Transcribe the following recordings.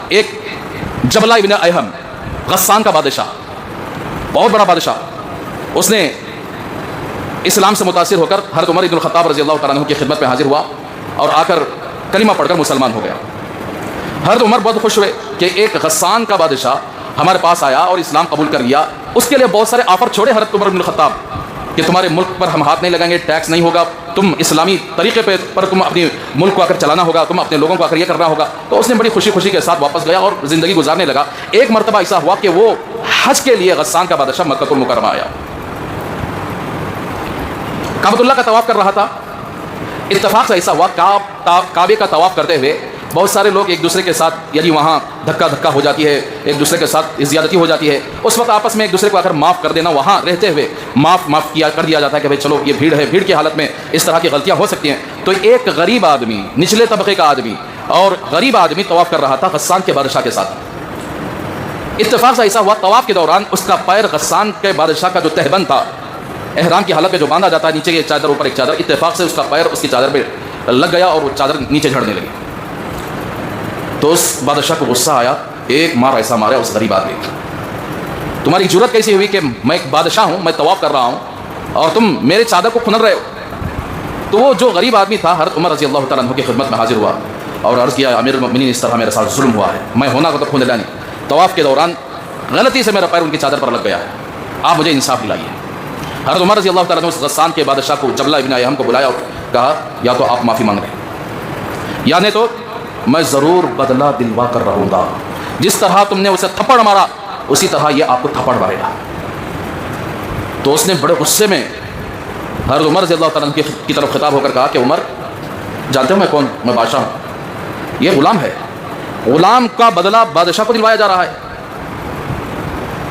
ایک جبلہ ابن ایہم غسان کا بادشاہ، بہت بڑا بادشاہ، اس نے اسلام سے متاثر ہو کر حضرت عمر بن الخطاب رضی اللہ تعالیٰ عنہ کی خدمت میں حاضر ہوا اور آ کر کلمہ پڑھ کر مسلمان ہو گیا۔ حضرت عمر بہت خوش ہوئے کہ ایک غسان کا بادشاہ ہمارے پاس آیا اور اسلام قبول کر لیا۔ اس کے لیے بہت سارے آفر چھوڑے حضرت عمر بن الخطاب کہ تمہارے ملک پر ہم ہاتھ نہیں لگائیں گے، ٹیکس نہیں ہوگا، تم اسلامی طریقے پر تم اپنی ملک کو آ کر چلانا ہوگا، تم اپنے لوگوں کو آ کر یہ کرنا ہوگا۔ تو اس نے بڑی خوشی خوشی کے ساتھ واپس گیا اور زندگی گزارنے لگا۔ ایک مرتبہ ایسا ہوا کہ وہ حج کے لیے غسان کا بادشاہ مکہ المکرمہ آیا، کعبۃ اللہ کا طواف کر رہا تھا۔ اتفاق سے ایسا ہوا کعبے کا طواف کرتے ہوئے بہت سارے لوگ ایک دوسرے کے ساتھ یعنی وہاں دھکا ہو جاتی ہے، ایک دوسرے کے ساتھ زیادتی ہو جاتی ہے۔ اس وقت آپس میں ایک دوسرے کو آ کر معاف کر دینا، وہاں رہتے ہوئے معاف کر دیا جاتا ہے کہ بھائی چلو یہ بھیڑ ہے، بھیڑ کی حالت میں اس طرح کی غلطیاں ہو سکتی ہیں۔ تو ایک غریب آدمی، نچلے طبقے کا آدمی اور غریب آدمی طواف کر رہا تھا غسان کے بادشاہ کے ساتھ۔ اتفاق سے ایسا ہوا طواف کے دوران اس کا پیر غسان کے بادشاہ کا جو تہبند تھا، احرام کی حالت میں جو باندھا جاتا ہے، نیچے کی چادر اوپر ایک چادر، اتفاق سے اس کا پیر اس کی چادر پہ لگ گیا اور وہ چادر نیچے جھڑنے لگی۔ تو اس بادشاہ کو غصہ آیا، ایک مار ایسا مارا اس غریب آدمی کو، تمہاری جرت کیسی ہوئی کہ میں ایک بادشاہ ہوں، میں طواف کر رہا ہوں اور تم میرے چادر کو کھنر رہے ہو۔ تو وہ جو غریب آدمی تھا حضرت عمر رضی اللہ تعالیٰ عنہ کی خدمت میں حاضر ہوا اور عرض کیا امیر المؤمنین اس طرح میرے ساتھ ظلم ہوا ہے، میں ہونا کو تو کھن نہیں، طواف کے دوران غلطی سے میرا پیر ان کی چادر پر لگ گیا ہے، آپ مجھے انصاف دلائیے۔ حضرت عمر رضی اللہ تعالیٰ عنہ اس غسان کے بادشاہ کو جبلہ ابن ایہم کو بلایا اور کہا یا تو آپ معافی مانگ رہے ہیں یا نہیں تو میں ضرور بدلہ دلوا کر رہوں گا، جس طرح تم نے اسے تھپڑ مارا اسی طرح یہ آپ کو تھپڑ مارے گا۔ تو اس نے بڑے غصے میں حضرت عمر رضی اللہ تعالیٰ عنہ کی طرف خطاب ہو کر کہا کہ عمر جانتے ہو میں کون، میں بادشاہ ہوں، یہ غلام ہے، غلام کا بدلہ بادشاہ کو دلوایا جا رہا ہے۔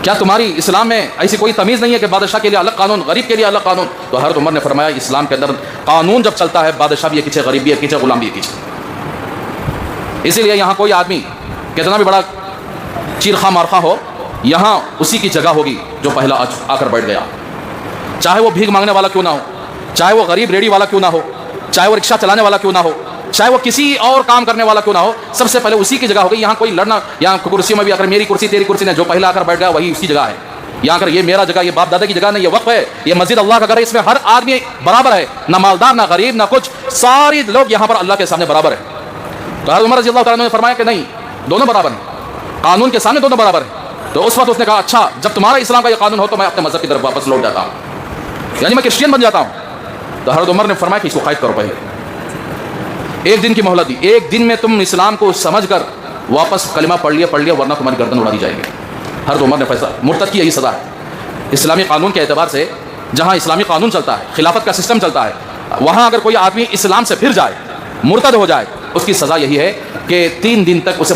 کیا تمہاری اسلام میں ایسی کوئی تمیز نہیں ہے کہ بادشاہ کے لیے الگ قانون، غریب کے لیے الگ قانون؟ تو حضرت عمر نے فرمایا اسلام کے اندر قانون جب چلتا ہے بادشاہ بھی ہے پیچھے، غریب بھی ہے پیچھے، غلام بھی ہے پیچھے۔ اسی لیے یہاں کوئی آدمی کتنا بھی بڑا چیرخواہ مارخواہ ہو، یہاں اسی کی جگہ ہوگی جو پہلا آ کر بیٹھ گیا، چاہے وہ بھیک مانگنے والا کیوں نہ ہو، چاہے وہ غریب ریڑھی والا کیوں نہ ہو، چاہے وہ رکشہ چلانے والا کیوں نہ ہو، چاہے وہ کسی اور کام کرنے والا کیوں نہ ہو، سب سے پہلے اسی کی جگہ ہوگی۔ یہاں کوئی لڑنا، یہاں کرسیوں میں بھی اگر میری کرسی تیری کرسی نے جو پہلا آ کر بیٹھ گیا وہی اس کی جگہ ہے، یہاں کر یہ میرا جگہ، یہ باپ دادا کی جگہ نہیں، یہ وقف ہے، یہ مسجد اللہ کا گھر ہے، اس میں ہر آدمی برابر ہے، نہ مالدار نہ غریب نہ کچھ، سارے لوگ یہاں پر اللہ کے سامنے برابر ہیں۔ تو حضرت عمر رضی اللہ تعالیٰ نے فرمایا کہ نہیں، دونوں برابر ہیں، قانون کے سامنے دونوں برابر ہیں۔ تو اس وقت اس نے کہا اچھا جب تمہارا اسلام کا یہ قانون ہو تو میں اپنے مذہب کی طرف واپس لوٹ جاتا ہوں، یعنی میں کرسچین بن جاتا ہوں۔ تو حضرت عمر نے فرمایا کہ اس کو قید کرو، پہلے ایک دن کی مہلت دی، ایک دن میں تم اسلام کو سمجھ کر واپس کلمہ پڑھ لیا ورنہ تمہاری گردن اڑا دی جائے گی۔ حضرت عمر نے فیصلہ، مرتد کی یہی سزا ہے اسلامی قانون کے اعتبار سے، جہاں اسلامی قانون چلتا ہے، خلافت کا سسٹم چلتا ہے، وہاں اگر کوئی آدمی اسلام سے پھر جائے، مرتد ہو جائے، اس کی سزا یہی ہے کہ 3 دن تک اسے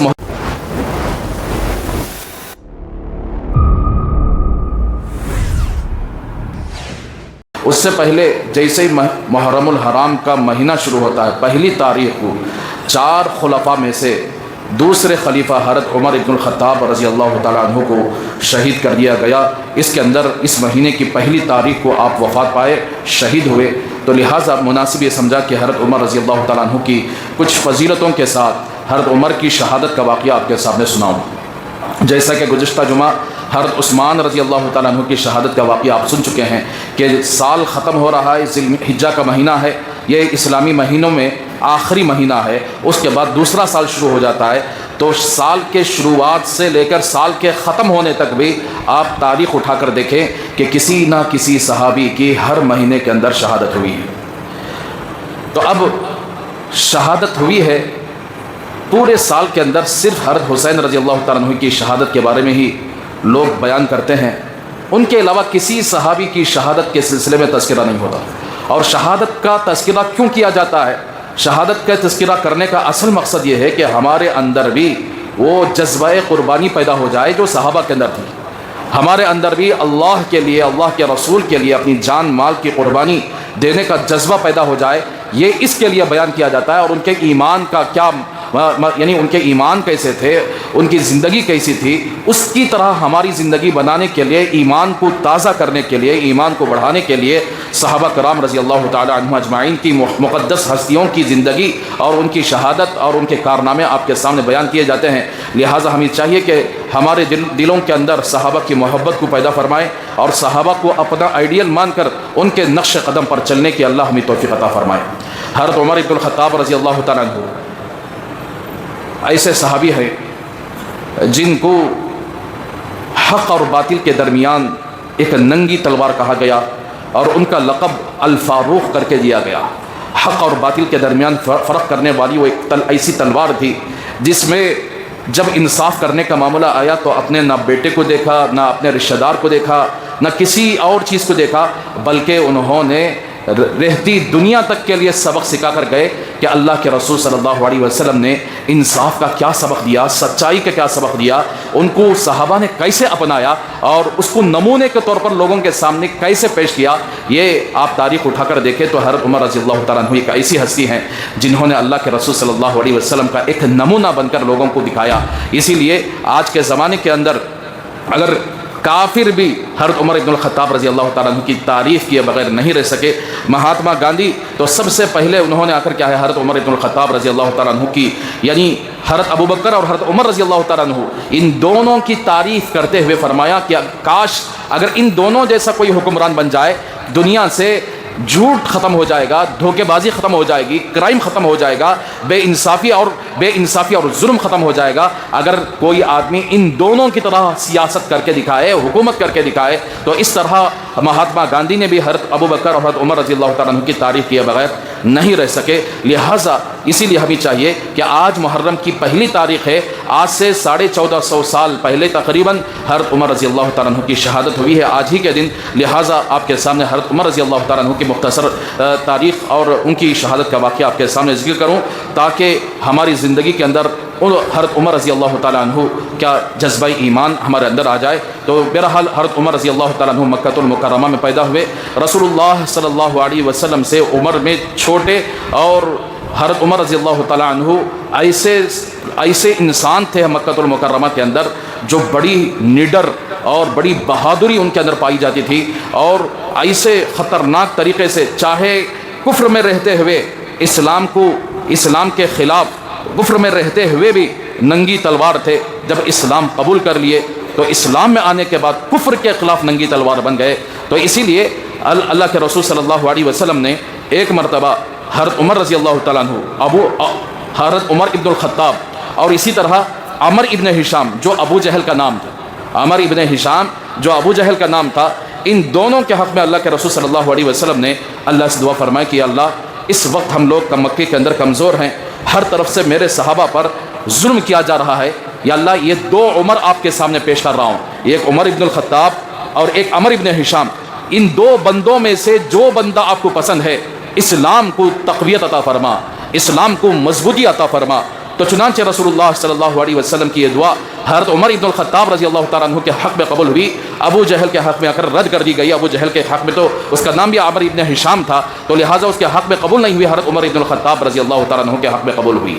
اس سے پہلے جیسے ہی محرم الحرام کا مہینہ شروع ہوتا ہے، پہلی تاریخ کو 4 خلفاء میں سے دوسرے خلیفہ حضرت عمر بن الخطاب رضی اللہ تعالیٰ عنہ کو شہید کر دیا گیا۔ اس کے اندر اس مہینے کی پہلی تاریخ کو آپ وفات پائے، شہید ہوئے۔ تو لہٰذا مناسب یہ سمجھا کہ حضرت عمر رضی اللہ تعالیٰ عنہ کی کچھ فضیلتوں کے ساتھ حضرت عمر کی شہادت کا واقعہ آپ کے سامنے سناؤں۔ جیسا کہ گزشتہ جمعہ حضرت عثمان رضی اللہ تعالیٰ عنہ کی شہادت کا واقعہ آپ سن چکے ہیں کہ سال ختم ہو رہا ہے، ذی الحجہ کا مہینہ ہے، یہ اسلامی مہینوں میں آخری مہینہ ہے، اس کے بعد دوسرا سال شروع ہو جاتا ہے۔ تو سال کے شروعات سے لے کر سال کے ختم ہونے تک بھی آپ تاریخ اٹھا کر دیکھیں کہ کسی نہ کسی صحابی کی ہر مہینے کے اندر شہادت ہوئی ہے۔ تو اب شہادت ہوئی ہے، پورے سال کے اندر صرف حضرت حسین رضی اللہ تعالیٰ عنہ کی شہادت کے بارے میں ہی لوگ بیان کرتے ہیں، ان کے علاوہ کسی صحابی کی شہادت کے سلسلے میں تذکرہ نہیں ہوتا۔ اور شہادت کا تذکرہ کیوں کیا جاتا ہے؟ شہادت کا تذکرہ کرنے کا اصل مقصد یہ ہے کہ ہمارے اندر بھی وہ جذبہ قربانی پیدا ہو جائے جو صحابہ کے اندر تھی، ہمارے اندر بھی اللہ کے لیے، اللہ کے رسول کے لیے اپنی جان مال کی قربانی دینے کا جذبہ پیدا ہو جائے۔ یہ اس کے لیے بیان کیا جاتا ہے اور ان کے ایمان کا کیا یعنی ان کے ایمان کیسے تھے، ان کی زندگی کیسی تھی، اس کی طرح ہماری زندگی بنانے کے لیے، ایمان کو تازہ کرنے کے لیے، ایمان کو بڑھانے کے لیے صحابہ کرام رضی اللہ تعالی عنہم اجمعین کی مقدس ہستیوں کی زندگی اور ان کی شہادت اور ان کے کارنامے آپ کے سامنے بیان کیے جاتے ہیں۔ لہٰذا ہمیں چاہیے کہ ہمارے دلوں کے اندر صحابہ کی محبت کو پیدا فرمائے اور صحابہ کو اپنا آئیڈیل مان کر ان کے نقش قدم پر چلنے کی اللہ ہمیں توفیق عطا فرمائے۔ حضرت عمر بن الخطاب رضی اللہ تعالیٰ عنہ ایسے صحابی ہیں جن کو حق اور باطل کے درمیان ایک ننگی تلوار کہا گیا اور ان کا لقب الفاروق کر کے دیا گیا۔ حق اور باطل کے درمیان فرق کرنے والی وہ ایک ایسی تلوار تھی جس میں جب انصاف کرنے کا معاملہ آیا تو اپنے نہ بیٹے کو دیکھا، نہ اپنے رشتہ دار کو دیکھا، نہ کسی اور چیز کو دیکھا، بلکہ انہوں نے رہتی دنیا تک کے لیے سبق سکھا کر گئے کہ اللہ کے رسول صلی اللہ علیہ وسلم نے انصاف کا کیا سبق دیا، سچائی کا کیا سبق دیا، ان کو صحابہ نے کیسے اپنایا اور اس کو نمونے کے طور پر لوگوں کے سامنے کیسے پیش کیا۔ یہ آپ تاریخ اٹھا کر دیکھیں تو حضرت عمر رضی اللہ تعالیٰ عنہ ایک ایسی ہستی ہیں جنہوں نے اللہ کے رسول صلی اللہ علیہ وسلم کا ایک نمونہ بن کر لوگوں کو دکھایا۔ اسی لیے آج کے زمانے کے اندر اگر کافر بھی حضرت عمر بن الخطاب رضی اللہ تعالیٰ عنہ کی تعریف کیے بغیر نہیں رہ سکے۔ مہاتما گاندھی تو سب سے پہلے انہوں نے آ کر کیا ہے حضرت عمر بن الخطاب رضی اللہ تعالیٰ عنہ کی، یعنی حضرت ابوبکر اور حضرت عمر رضی اللہ تعالیٰ عنہ، ان دونوں کی تعریف کرتے ہوئے فرمایا کہ کاش اگر ان دونوں جیسا کوئی حکمران بن جائے، دنیا سے جھوٹ ختم ہو جائے گا، دھوکے بازی ختم ہو جائے گی، کرائم ختم ہو جائے گا، بے انصافی اور ظلم ختم ہو جائے گا۔ اگر کوئی آدمی ان دونوں کی طرح سیاست کر کے دکھائے، حکومت کر کے دکھائے، تو اس طرح مہاتما گاندھی نے بھی حضرت ابوبکر اور حضرت عمر رضی اللہ تعالیٰ عنہ کی تعریف کیے بغیر نہیں رہ سکے۔ لہٰذا اسی لیے ہمیں چاہیے کہ آج محرم کی پہلی تاریخ ہے، آج سے 1450 سال پہلے تقریباً حضرت عمر رضی اللہ تعالیٰ عنہ کی شہادت ہوئی ہے آج ہی کے دن۔ لہٰذا آپ کے سامنے حضرت عمر رضی اللہ تعالیٰ عنہ کی مختصر تاریخ اور ان کی شہادت کا واقعہ آپ کے سامنے ذکر کروں تاکہ ہماری زندگی کے اندر حضرت عمر رضی اللہ تعالیٰ عنہ کیا جذبہ ایمان ہمارے اندر آ جائے۔ تو بہرحال حضرت عمر رضی اللہ تعالیٰ عنہ مکہ المکرمہ میں پیدا ہوئے، رسول اللہ صلی اللہ علیہ وسلم سے عمر میں چھوٹے، اور حضرت عمر رضی اللہ تعالیٰ عنہ ایسے انسان تھے مکہ المکرمہ کے اندر جو بڑی نڈر اور بڑی بہادری ان کے اندر پائی جاتی تھی، اور ایسے خطرناک طریقے سے چاہے کفر میں رہتے ہوئے اسلام کے خلاف کفر میں رہتے ہوئے بھی ننگی تلوار تھے۔ جب اسلام قبول کر لیے تو اسلام میں آنے کے بعد کفر کے خلاف ننگی تلوار بن گئے۔ تو اسی لیے اللہ کے رسول صلی اللہ علیہ وسلم نے ایک مرتبہ حضرت عمر رضی اللہ تعالیٰ عنہ حضرت عمر ابن الخطاب اور اسی طرح عمر ابن ہشام جو ابو جہل کا نام تھا، عمر ابن ہشام جو ابو جہل کا نام تھا، ان دونوں کے حق میں اللہ کے رسول صلی اللہ علیہ وسلم نے اللہ سے دعا فرمائی کہ اللہ اس وقت ہم لوگ مکے کے اندر کمزور ہیں، ہر طرف سے میرے صحابہ پر ظلم کیا جا رہا ہے، یا اللہ یہ دو عمر آپ کے سامنے پیش کر رہا ہوں، ایک عمر ابن الخطاب اور ایک عمر ابن ہشام، ان دو بندوں میں سے جو بندہ آپ کو پسند ہے اسلام کو تقویت عطا فرما، اسلام کو مضبوطی عطا فرما۔ تو چنانچہ رسول اللہ صلی اللہ علیہ وسلم کی یہ دعا حضرت عمر ابن الخطاب رضی اللہ تعالیٰ عنہ کے حق میں قبول ہوئی، ابو جہل کے حق میں آ کر رد کر دی گئی۔ ابو جہل کے حق میں تو اس کا نام بھی عمر ابن ہشام تھا، تو لہٰذا اس کے حق میں قبول نہیں ہوئی، حضرت عمر ابن الخطاب رضی اللہ تعالیٰ عنہ کے حق میں قبول ہوئی۔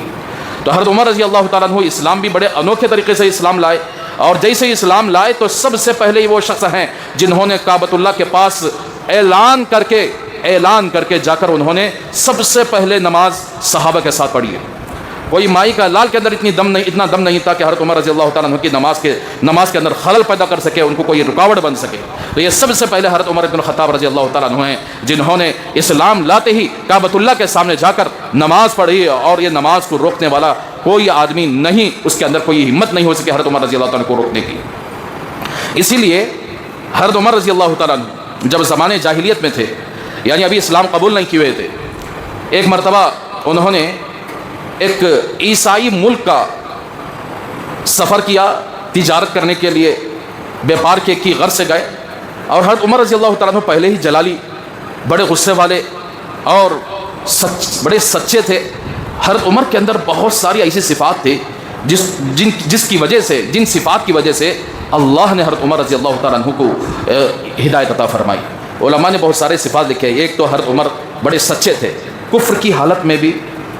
تو حضرت عمر رضی اللہ تعالیٰ عنہ اسلام بھی بڑے انوکھے طریقے سے اسلام لائے، اور جیسے ہی اسلام لائے تو سب سے پہلے وہ شخص ہیں جنہوں نے کعبۃ اللہ کے پاس اعلان کر کے جا کر انہوں نے سب سے پہلے نماز صحابہ کے ساتھ پڑھی ہے۔ کوئی مائی کا لال کے اندر اتنا دم نہیں تھا کہ حضرت عمر رضی اللہ تعالیٰ عنہ کی نماز کے اندر خلل پیدا کر سکے، ان کو کوئی رکاوٹ بن سکے۔ تو یہ سب سے پہلے حضرت عمر بن الخطاب رضی اللہ تعالیٰ عنہ ہیں جنہوں نے اسلام لاتے ہی کعبۃ اللہ کے سامنے جا کر نماز پڑھی، اور یہ نماز کو روکنے والا کوئی آدمی نہیں، اس کے اندر کوئی ہمت نہیں ہو سکے حضرت عمر رضی اللہ تعالیٰ عنہ کو روکنے کی۔ اسی لیے حضرت عمر رضی اللہ تعالیٰ عنہ جب زمانے جاہلیت میں تھے، یعنی ابھی اسلام قبول نہیں کیے ہوئے تھے، ایک مرتبہ انہوں نے ایک عیسائی ملک کا سفر کیا تجارت کرنے کے لیے، بیپار کی غرض سے گئے، اور حضرت عمر رضی اللہ تعالیٰ عنہ پہلے ہی جلالی، بڑے غصے والے اور بڑے سچے تھے۔ حضرت عمر کے اندر بہت ساری ایسی صفات تھی جن صفات کی وجہ سے اللہ نے حضرت عمر رضی اللہ تعالیٰ عنہ کو ہدایت عطا فرمائی۔ علماء نے بہت سارے صفات لکھے۔ ایک تو حضرت عمر بڑے سچے تھے، کفر کی حالت میں بھی،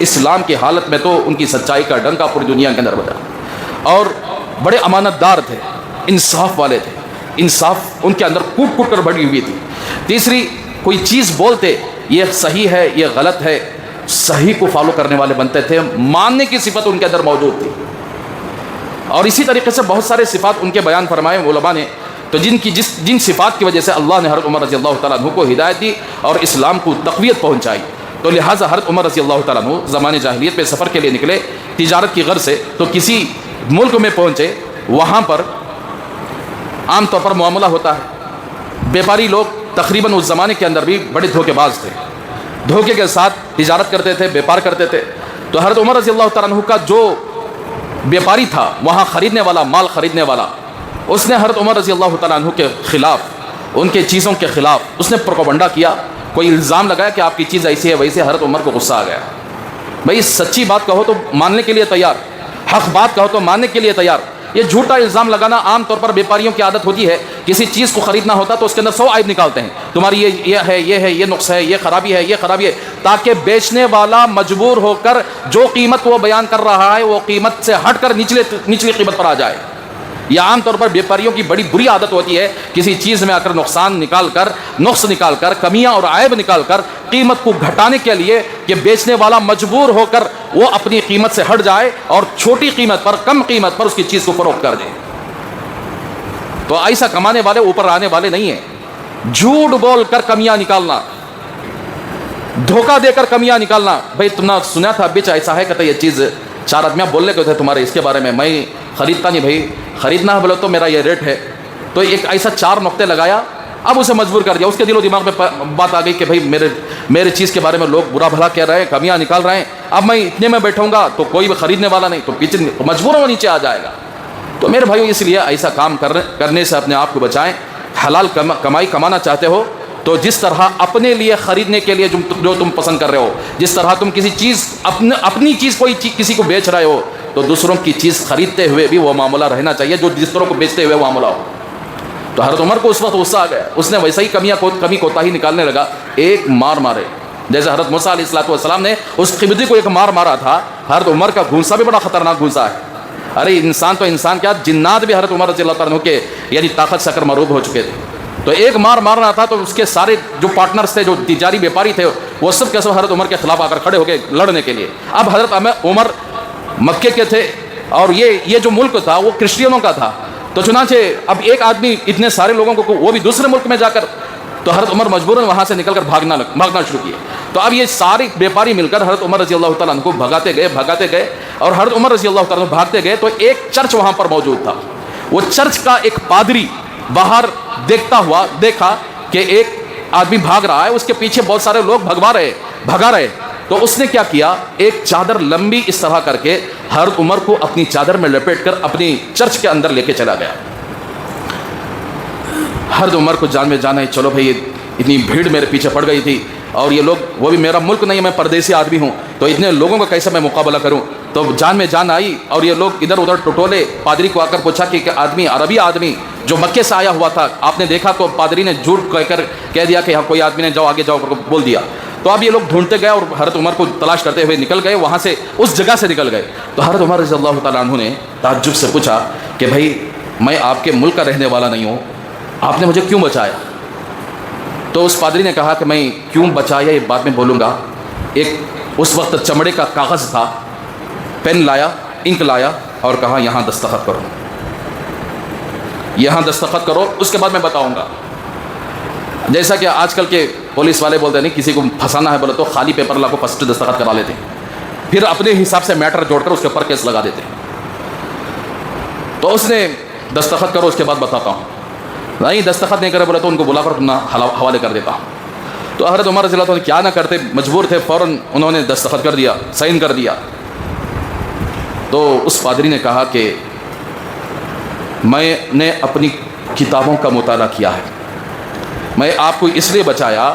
اسلام کی حالت میں تو ان کی سچائی کا ڈنکا پوری دنیا کے اندر بجا، اور بڑے امانت دار تھے، انصاف والے تھے، انصاف ان کے اندر کوٹ کوٹ کر بڑھی ہوئی تھی۔ تیسری، کوئی چیز بولتے یہ صحیح ہے یہ غلط ہے، صحیح کو فالو کرنے والے بنتے تھے، ماننے کی صفت ان کے اندر موجود تھی۔ اور اسی طریقے سے بہت سارے صفات ان کے بیان فرمائے علماء نے، تو جن صفات کی وجہ سے اللہ نے حضرت عمر رضی اللہ تعالیٰ عنہ کو ہدایت دی اور اسلام کو تقویت پہنچائی، تو لہٰذا حضرت عمر رضی اللہ تعالیٰ عنہ زمانے جاہلیت پہ سفر کے لیے نکلے تجارت کی غرض سے، تو کسی ملک میں پہنچے، وہاں پر عام طور پر معاملہ ہوتا ہے، بیپاری لوگ تقریباً اس زمانے کے اندر بھی بڑے دھوکے باز تھے، دھوکے کے ساتھ تجارت کرتے تھے، بیپار کرتے تھے۔ تو حضرت عمر رضی اللہ تعالیٰ عنہ کا جو بیپاری تھا، وہاں خریدنے والا، مال خریدنے والا، اس نے حضرت عمر رضی اللہ تعالیٰ عنہ کے خلاف، ان کے چیزوں کے خلاف اس نے پروپیگنڈا کیا، کوئی الزام لگایا کہ آپ کی چیز ایسی ہے ویسے۔ حضرت عمر کو غصہ آ گیا، بھائی سچی بات کہو تو ماننے کے لیے تیار، حق بات کہو تو ماننے کے لیے تیار، یہ جھوٹا الزام لگانا عام طور پر بیپاریوں کی عادت ہوتی ہے۔ کسی چیز کو خریدنا ہوتا تو اس کے اندر 100 عیب نکالتے ہیں، تمہاری یہ ہے، یہ نقص ہے، یہ خرابی ہے، یہ خرابی ہے، تاکہ بیچنے والا مجبور ہو کر جو قیمت وہ بیان کر رہا ہے وہ قیمت سے ہٹ کر نچلی قیمت پر آ جائے۔ یہ عام طور پر بیپاریوں کی بڑی بری عادت ہوتی ہے، کسی چیز میں آ کر نقصان نکال کر، نقص نکال کر، کمیاں اور عیب نکال کر قیمت کو گھٹانے کے لیے کہ بیچنے والا مجبور ہو کر وہ اپنی قیمت سے ہٹ جائے اور چھوٹی قیمت پر، کم قیمت پر اس کی چیز کو فروخت کر دے۔ تو ایسا کمانے والے اوپر آنے والے نہیں ہیں۔ جھوٹ بول کر کمیاں نکالنا، دھوکہ دے کر کمیاں نکالنا، بھائی تم نے سنا تھا بیچ ایسا ہے، کہتے یہ چیز 4 آدمیاں بولنے کو تھے تمہارے اس کے بارے میں خریدتا نہیں، بھائی خریدنا ہے بولے تو میرا یہ ریٹ ہے۔ تو ایک ایسا 4 نقطے لگایا، اب اسے مجبور کر دیا، اس کے دل و دماغ میں بات آ گئی کہ بھائی میرے چیز کے بارے میں لوگ برا بھلا کہہ رہے ہیں، کمیاں نکال رہے ہیں، اب میں اتنے میں بیٹھوں گا تو کوئی بھی خریدنے والا نہیں، تو پیچھے مجبور وہ نیچے آ جائے گا۔ تو میرے بھائیو، اس لیے ایسا کام کرنے سے اپنے آپ کو بچائیں۔ حلال کمائی کمانا چاہتے ہو تو جس طرح اپنے لیے خریدنے کے لیے جو تم پسند کر رہے ہو، جس طرح تم کسی چیز اپنی چیز کوئی کسی کو بیچ رہے ہو، تو دوسروں کی چیز خریدتے ہوئے بھی وہ معاملہ رہنا چاہیے جو دوسروں کو بیچتے ہوئے معاملہ ہو۔ تو حضرت عمر کو اس وقت غصہ آ گیا، اس نے ویسے ہی کمی کوتاہی نکالنے لگا، ایک مارے، جیسے حضرت موسیٰ علیہ السلام نے اس قبطی کو ایک مارا تھا۔ حضرت عمر کا گھونسا بھی بڑا خطرناک گھونسا ہے، ارے انسان تو انسان کیا، جنات بھی حضرت عمر رضی اللہ تعالیٰ عنہ کے یعنی طاقت سے کر مروب ہو چکے تھے۔ تو ایک مارنا تھا، تو اس کے سارے جو پارٹنرز تھے، جو تجاری بیپاری تھے، وہ سب کے سب حضرت عمر کے خلاف آ کر کھڑے ہو گئے لڑنے کے لیے۔ اب حضرت عمر مکے کے تھے اور یہ جو ملک تھا وہ کرسچنوں کا تھا، تو چنانچہ اب ایک آدمی اتنے سارے لوگوں کو، وہ بھی دوسرے ملک میں جا کر، تو حضرت عمر مجبوراً وہاں سے نکل کر بھاگنا شروع کیے۔ تو اب یہ سارے بیپاری مل کر حضرت عمر رضی اللہ تعالیٰ عنہ کو بھگاتے گئے، اور حضرت عمر رضی اللہ تعالیٰ عنہ بھاگتے گئے، تو ایک چرچ وہاں پر موجود تھا۔ وہ چرچ کا ایک پادری باہر دیکھا کہ ایک آدمی بھاگ رہا ہے، اس کے پیچھے بہت سارے لوگ بھگا رہے، تو اس نے کیا کیا، ایک چادر لمبی اس طرح کر کے حضرت عمر کو اپنی چادر میں لپیٹ کر اپنی چرچ کے اندر لے کے چلا گیا۔ حضرت عمر کو جان میں جانا ہے، چلو بھائی اتنی بھیڑ میرے پیچھے پڑ گئی تھی، اور یہ لوگ، وہ بھی میرا ملک نہیں، میں پردیسی آدمی ہوں، تو اتنے لوگوں کا کیسے میں مقابلہ کروں؟ تو جان میں جان آئی، اور یہ لوگ ادھر ادھر ٹٹولے۔ پادری کو آ کر پوچھا کہ عربی آدمی جو مکے سے آیا ہوا تھا آپ نے دیکھا؟ تو پادری نے جھوٹ کہہ دیا کہ ہاں کوئی آدمی نے آگے جاؤ بول دیا۔ تو اب یہ لوگ ڈھونڈتے گئے اور حضرت عمر کو تلاش کرتے ہوئے نکل گئے، وہاں سے اس جگہ سے نکل گئے۔ تو حضرت عمر رضی اللہ تعالیٰ عنہ نے تعجب سے پوچھا کہ بھائی میں آپ کے ملک کا رہنے والا نہیں ہوں، آپ نے مجھے کیوں بچایا؟ تو اس پادری نے کہا کہ میں کیوں بچایا یہ بعد میں بولوں گا۔ ایک اس وقت چمڑے کا کاغذ تھا، پین لایا، انک لایا، اور کہا یہاں دستخط کرو، یہاں دستخط کرو، اس کے بعد میں بتاؤں گا۔ جیسا کہ آج کل کے پولیس والے بولتے نہیں، کسی کو پھنسانا ہے بولے تو خالی پیپر لا کو فرسٹ دستخط کرا لیتے ہیں، پھر اپنے حساب سے میٹر جوڑ کر اس کے اوپر کیس لگا دیتے ہیں۔ تو اس نے دستخط کرو، اس کے بعد بتاتا ہوں۔ نہیں دستخط نہیں کرے بولے تو ان کو بلا کر حوالے کر دیتا ہوں۔ تو حضرت عمر رضی اللہ عنہ کیا نہ کرتے، مجبور تھے، فوراً انہوں نے دستخط کر دیا، سائن کر دیا۔ تو اس پادری نے کہا کہ میں نے اپنی کتابوں کا مطالعہ کیا ہے، میں آپ کو اس لیے بچایا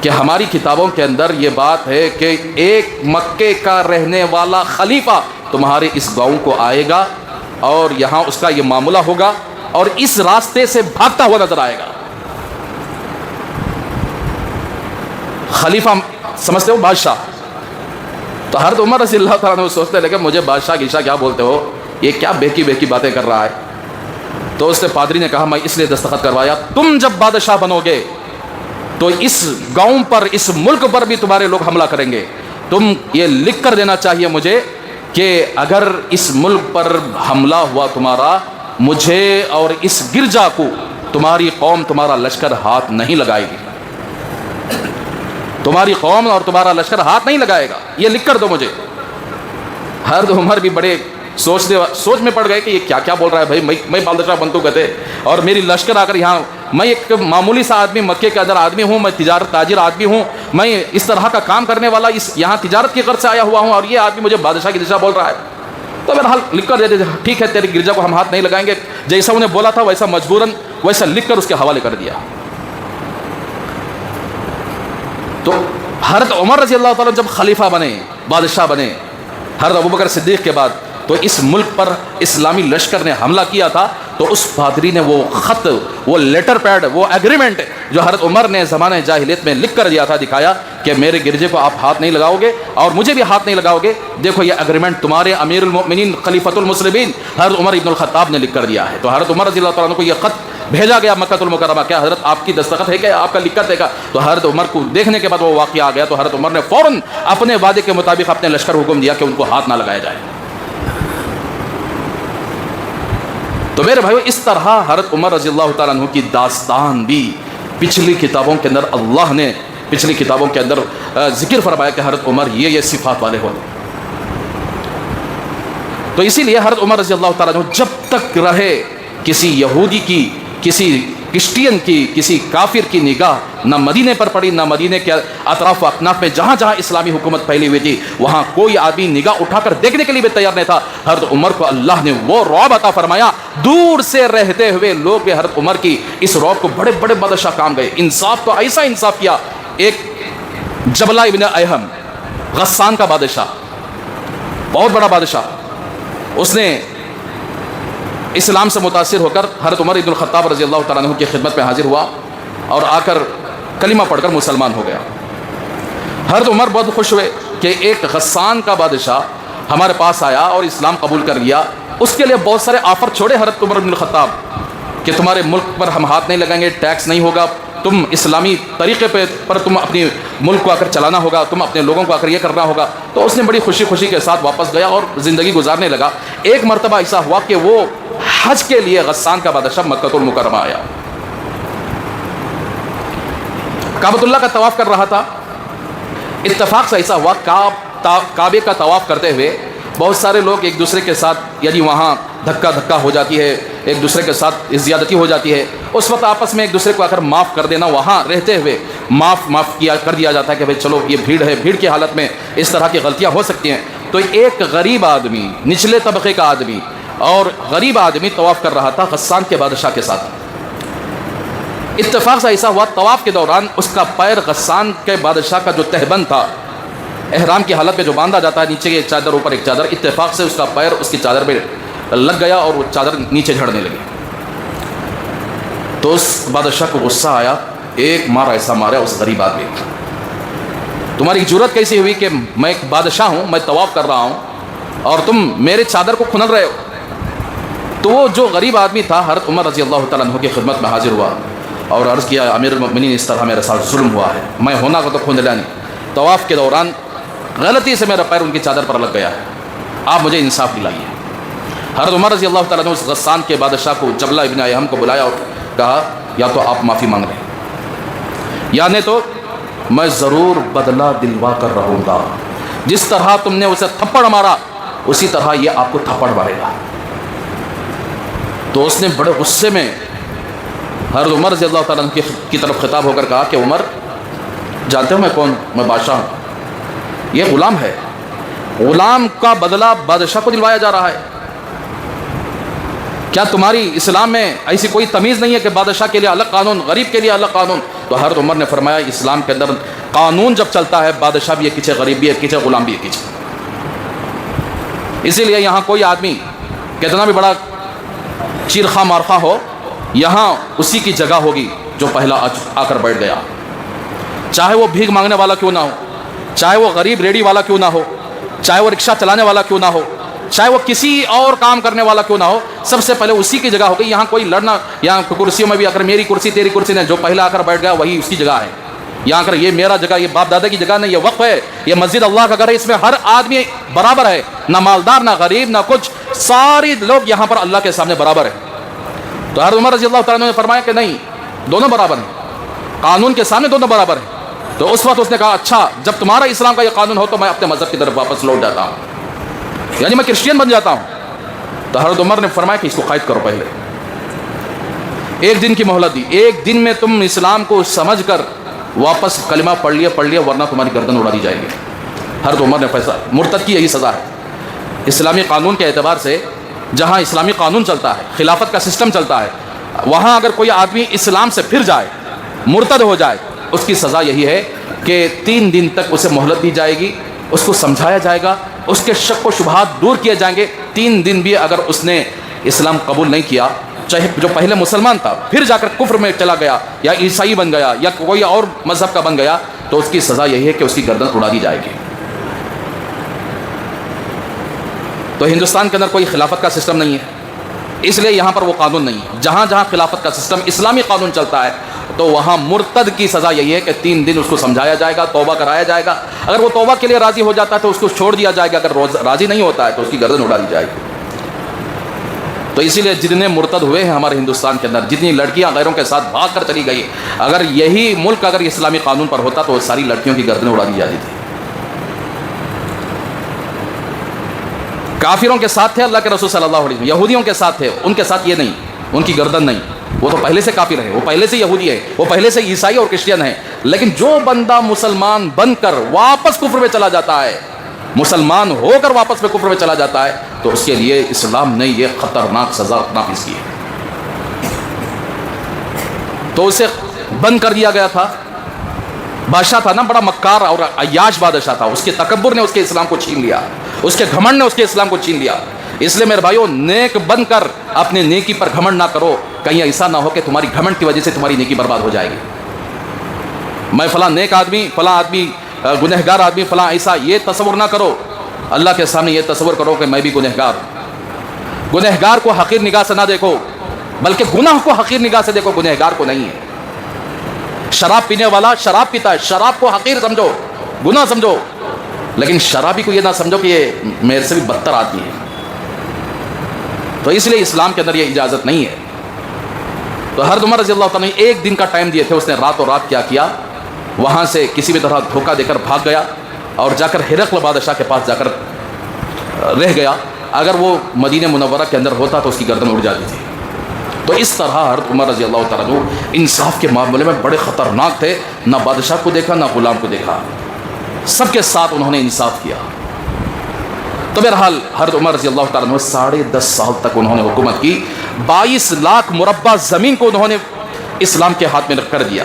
کہ ہماری کتابوں کے اندر یہ بات ہے کہ ایک مکے کا رہنے والا خلیفہ تمہارے اس گاؤں کو آئے گا اور یہاں اس کا یہ معاملہ ہوگا اور اس راستے سے بھاگتا ہوا نظر آئے گا۔ خلیفہ سمجھتے ہو؟ بادشاہ، تو حضرت عمر رضی اللہ تعالیٰ عنہ سوچتے لگے مجھے بادشاہ گیشا کیا بولتے ہو، یہ کیا بہکی بہکی باتیں کر رہا ہے. تو اس نے پادری نے کہا میں اس لیے دستخط کروایا تم جب بادشاہ بنو گے تو اس گاؤں پر اس ملک پر بھی تمہارے لوگ حملہ کریں گے. تم یہ لکھ کر دینا چاہیے مجھے کہ اگر اس ملک پر حملہ ہوا تمہارا، مجھے اور اس گرجا کو تمہاری قوم تمہارا لشکر ہاتھ نہیں لگائے گی. تمہاری قوم اور تمہارا لشکر ہاتھ نہیں لگائے گا، یہ لکھ کر دو مجھے. حضرت عمر بھی بڑے سوچ میں پڑ گئے کہ یہ کیا کیا بول رہا ہے بھائی، میں بادشاہ بنتو کہتے اور میری لشکر آ کر یہاں، میں ایک معمولی سا آدمی مکے کے اندر آدمی ہوں، میں تاجر آدمی ہوں، میں اس طرح کا کام کرنے والا یہاں تجارت کی غرض سے آیا ہوا ہوں، اور یہ آدمی مجھے بادشاہ کی دشا بول رہا ہے. تو بہرحال لکھ کر دے ٹھیک ہے تیری گرجا کو ہم ہاتھ نہیں لگائیں گے. جیسا انہیں بولا تھا ویسا مجبوراً ویسا لکھ کر اس کے حوالے کر دیا. تو حضرت عمر رضی اللہ تعالیٰ جب خلیفہ بنے، بادشاہ بنے، حضرت ابوبکر صدیق کے بعد، تو اس ملک پر اسلامی لشکر نے حملہ کیا تھا. تو اس پادری نے وہ خط، وہ لیٹر پیڈ، وہ ایگریمنٹ جو حضرت عمر نے زمانہ جاہلیت میں لکھ کر دیا تھا، دکھایا کہ میرے گرجے کو آپ ہاتھ نہیں لگاؤ گے اور مجھے بھی ہاتھ نہیں لگاؤ گے. دیکھو یہ ایگریمنٹ تمہارے امیر المؤمنین خلیفۃ المسلمین حضرت عمر ابن الخطاب نے لکھ کر دیا ہے. تو حضرت عمر رضی اللہ تعالیٰ عنہ کو یہ خط بھیجا گیا مکہ المکرمہ، کیا حضرت آپ کی دستخط ہے کیا، آپ کا لکھت ہے کیا؟ تو حضرت عمر کو دیکھنے کے بعد وہ واقعہ آ گیا. تو حضرت عمر نے فوراً اپنے وعدے کے مطابق اپنے لشکر حکم دیا کہ ان کو ہاتھ نہ لگایا جائے. تو میرے بھائیو اس طرح حضرت عمر رضی اللہ تعالیٰ عنہ کی داستان بھی پچھلی کتابوں کے اندر اللہ نے پچھلی کتابوں کے اندر ذکر فرمایا کہ حضرت عمر یہ صفات والے ہوتے. تو اسی لیے حضرت عمر رضی اللہ تعالیٰ عنہ جب تک رہے کسی یہودی کی، کسی کرسچین کی، کسی کافر کی نگاہ نہ مدینے پر پڑی، نہ مدینے کے اطراف و اکناف میں جہاں جہاں اسلامی حکومت پھیلی ہوئی تھی وہاں کوئی آدمی نگاہ اٹھا کر دیکھنے کے لیے بھی تیار نہیں تھا. حضرت عمر کو اللہ نے وہ رعب عطا فرمایا، دور سے رہتے ہوئے لوگ حضرت عمر کی اس رعب کو بڑے بڑے بادشاہ کام گئے. انصاف تو ایسا انصاف کیا، ایک جبلہ ابن ایہم غسان کا بادشاہ، بہت بڑا بادشاہ، اس نے اسلام سے متاثر ہو کر حضرت عمر ابن الخطاب رضی اللہ تعالیٰ عنہ کی خدمت میں حاضر ہوا اور آ کر کلمہ پڑھ کر مسلمان ہو گیا. حضرت عمر بہت خوش ہوئے کہ ایک غسان کا بادشاہ ہمارے پاس آیا اور اسلام قبول کر لیا. اس کے لیے بہت سارے آفر چھوڑے حضرت عمر ابن الخطاب کہ تمہارے ملک پر ہم ہاتھ نہیں لگائیں گے، ٹیکس نہیں ہوگا، تم اسلامی طریقے پر تم اپنی ملک کو آ کر چلانا ہوگا، تم اپنے لوگوں کو آ کر یہ کرنا ہوگا. تو اس نے بڑی خوشی خوشی کے ساتھ واپس گیا اور زندگی گزارنے لگا. ایک مرتبہ ایسا ہوا کہ وہ حج کے لیے غسان کا بادشاہ مکہ المکرمہ آیا، کعبۃ اللہ کا طواف کر رہا تھا. اتفاق سے ایسا ہوا کعبے کا طواف کرتے ہوئے بہت سارے لوگ ایک دوسرے کے ساتھ، یعنی وہاں دھکا ہو جاتی ہے، ایک دوسرے کے ساتھ زیادتی ہو جاتی ہے. اس وقت آپس میں ایک دوسرے کو آ کر معاف کر دینا، وہاں رہتے ہوئے معاف کر دیا جاتا ہے کہ بھائی چلو یہ بھیڑ ہے، بھیڑ کی حالت میں اس طرح کی غلطیاں ہو سکتی ہیں. تو ایک غریب آدمی، نچلے طبقے کا آدمی اور غریب آدمی طواف کر رہا تھا غسان کے بادشاہ کے ساتھ. اتفاق سے ایسا ہوا طواف کے دوران اس کا پیر غسان کے بادشاہ کا جو تہبند تھا، احرام کی حالت میں جو باندھا جاتا ہے، نیچے ایک چادر اوپر ایک چادر، اتفاق سے اس کا پیر اس کی چادر میں لگ گیا اور وہ چادر نیچے جھڑنے لگی. تو اس بادشاہ کو غصہ آیا، ایک مار ایسا مارا اس غریب آدمی کو، تمہاری جرت کیسی ہوئی کہ میں ایک بادشاہ ہوں، میں طواف کر رہا ہوں اور تم میرے چادر کو کھنل رہے ہو. تو وہ جو غریب آدمی تھا حضرت عمر رضی اللہ تعالیٰ عنہ کی خدمت میں حاضر ہوا اور عرض کیا امیر المؤمنین اس طرح میرے ساتھ ظلم ہوا ہے، میں ہونا کو تو کھن لیا نہیں، طواف کے دوران غلطی سے میرا پیر ان کی چادر پر لگ گیا ہے، آپ مجھے انصاف دلائیے. حضرت عمر رضی اللہ تعالیٰ عنہ اس غسان کے بادشاہ کو جبلہ ابن ایہم کو بلایا اور کہا یا تو آپ معافی مانگ لیں یا نہیں تو میں ضرور بدلہ دلوا کر رہوں گا، جس طرح تم نے اسے تھپڑ مارا اسی طرح یہ آپ کو تھپڑ مارے گا. تو اس نے بڑے غصے میں حضرت عمر رضی اللہ تعالیٰ عنہ کی طرف خطاب ہو کر کہا کہ عمر جانتے ہو میں کون، میں بادشاہ ہوں، یہ غلام ہے، غلام کا بدلہ بادشاہ کو دلوایا جا رہا ہے. کیا تمہاری اسلام میں ایسی کوئی تمیز نہیں ہے کہ بادشاہ کے لیے الگ قانون، غریب کے لیے الگ قانون؟ تو حضرت عمر نے فرمایا اسلام کے اندر قانون جب چلتا ہے بادشاہ بھی ایک پیچھے، غریب بھی ایک پیچھے، غلام بھی ایک پیچھے. اسی لیے یہاں کوئی آدمی کتنا بھی بڑا چیرخواہ مارخواہ ہو، یہاں اسی کی جگہ ہوگی جو پہلا آ کر بیٹھ گیا، چاہے وہ بھیک مانگنے والا کیوں نہ ہو، چاہے وہ غریب ریڑھی والا کیوں نہ ہو، چاہے وہ رکشہ چلانے والا کیوں نہ ہو، چاہے وہ کسی اور کام کرنے والا کیوں نہ ہو، سب سے پہلے اسی کی جگہ ہو گئی. یہاں کوئی لڑنا، یہاں کرسیوں میں بھی اگر میری کرسی تیری کرسی نہیں، جو پہلے آ کر بیٹھ گیا وہی اس کی جگہ ہے. یہاں کر یہ میرا جگہ، یہ باپ دادا کی جگہ نہیں، یہ وقف ہے، یہ مسجد اللہ کا گھر ہے. اس میں ہر آدمی برابر ہے، نہ مالدار نہ غریب نہ کچھ، سارے لوگ یہاں پر اللہ کے سامنے برابر ہیں. تو حضرت عمر رضی اللہ تعالیٰ نے فرمایا کہ نہیں، دونوں برابر ہیں، قانون کے سامنے دونوں برابر ہیں. تو اس وقت اس نے کہا اچھا جب تمہارا اسلام کا یہ قانون ہو تو میں اپنے مذہب کی طرف واپس لوٹ جاتا ہوں، یعنی میں کرسچین بن جاتا ہوں. تو حضرت عمر نے فرمایا کہ اس کو قید کرو، پہلے ایک دن کی مہلت دی، ایک دن میں تم اسلام کو سمجھ کر واپس کلمہ پڑھ لیا ورنہ تمہاری گردن اڑا دی جائے گی. حضرت عمر نے فیصلہ، مرتد کی یہی سزا ہے. اسلامی قانون کے اعتبار سے جہاں اسلامی قانون چلتا ہے، خلافت کا سسٹم چلتا ہے، وہاں اگر کوئی آدمی اسلام سے پھر جائے، مرتد ہو جائے، اس کی سزا یہی ہے کہ 3 دن تک اسے مہلت دی جائے گی، اس کو سمجھایا جائے گا، اس کے شک و شبہات دور کیے جائیں گے. 3 دن بھی اگر اس نے اسلام قبول نہیں کیا، چاہے جو پہلے مسلمان تھا پھر جا کر کفر میں چلا گیا یا عیسائی بن گیا یا کوئی اور مذہب کا بن گیا، تو اس کی سزا یہی ہے کہ اس کی گردن اڑا دی جائے گی. تو ہندوستان کے اندر کوئی خلافت کا سسٹم نہیں ہے، اس لیے یہاں پر وہ قانون نہیں ہے. جہاں جہاں خلافت کا سسٹم اسلامی قانون چلتا ہے تو وہاں مرتد کی سزا یہی ہے کہ 3 دن اس کو سمجھایا جائے گا، توبہ کرایا جائے گا. اگر وہ توبہ کے لیے راضی ہو جاتا ہے تو اس کو چھوڑ دیا جائے گا، اگر راضی نہیں ہوتا ہے تو اس کی گردن اڑا دی جائے گی. تو اسی لیے جتنے مرتد ہوئے ہیں ہمارے ہندوستان کے اندر، جتنی لڑکیاں غیروں کے ساتھ بھاگ کر چلی گئی، اگر یہی ملک اگر اسلامی قانون پر ہوتا تو ساری لڑکیوں کی گردن اڑا دی جاتی تھی. کافروں کے ساتھ تھے اللہ کے رسول صلی اللہ علیہ وسلم، یہودیوں کے ساتھ تھے، ان کے ساتھ یہ نہیں، ان کی گردن نہیں. وہ تو پہلے سے کافر ہے، وہ پہلے سے یہودی ہے، وہ پہلے سے عیسائی اور کرسچین ہے. لیکن جو بندہ مسلمان بن کر واپس کفر میں چلا جاتا ہے، مسلمان ہو کر واپس میں کفر میں چلا جاتا ہے، تو اس کے لیے اسلام نے یہ خطرناک سزا نافذ کی ہے. تو اسے بند کر دیا گیا تھا. بادشاہ تھا نا، بڑا مکار اور عیاش بادشاہ تھا، اس کے تکبر نے اس کے اسلام کو چھین لیا، اس کے گھمنڈ نے اس کے اسلام کو چھین لیا. اس لیے میرے بھائیو، نیک بن کر اپنے نیکی پر گھمنڈ نہ کرو، کہیں ایسا نہ ہو کہ تمہاری گھمنڈ کی وجہ سے تمہاری نیکی برباد ہو جائے گی. میں فلاں نیک آدمی، فلاں آدمی گنہگار آدمی، فلاں ایسا، یہ تصور نہ کرو. اللہ کے سامنے یہ تصور کرو کہ میں بھی گنہگار ہوں. گنہگار کو حقیر نگاہ سے نہ دیکھو، بلکہ گناہ کو حقیر نگاہ سے دیکھو، گنہگار کو نہیں ہے. شراب پینے والا شراب پیتا ہے، شراب کو حقیر سمجھو، گناہ سمجھو، لیکن شرابی کو یہ نہ سمجھو کہ یہ میرے سے بھی بدتر آدمی ہے. تو اس لیے اسلام کے اندر یہ اجازت نہیں ہے. تو حضرت عمر رضی اللہ تعالیٰ نے 1 دن کا ٹائم دیے تھے. اس نے راتوں رات کیا کیا، وہاں سے کسی بھی طرح دھوکہ دے کر بھاگ گیا اور جا کر ہرقل بادشاہ کے پاس جا کر رہ گیا. اگر وہ مدینہ منورہ کے اندر ہوتا تو اس کی گردن اڑ جاتی تھی. تو اس طرح حضرت عمر رضی اللہ تعالیٰ عنہ انصاف کے معاملے میں بڑے خطرناک تھے. نہ بادشاہ کو دیکھا نہ غلام کو دیکھا، سب کے ساتھ انہوں نے انصاف کیا. تو بہرحال حضرت عمر رضی اللہ تعالیٰ عنہ 10.5 سال تک انہوں نے حکومت کی. 22 لاکھ مربع زمین کو انہوں نے اسلام کے ہاتھ میں کر دیا.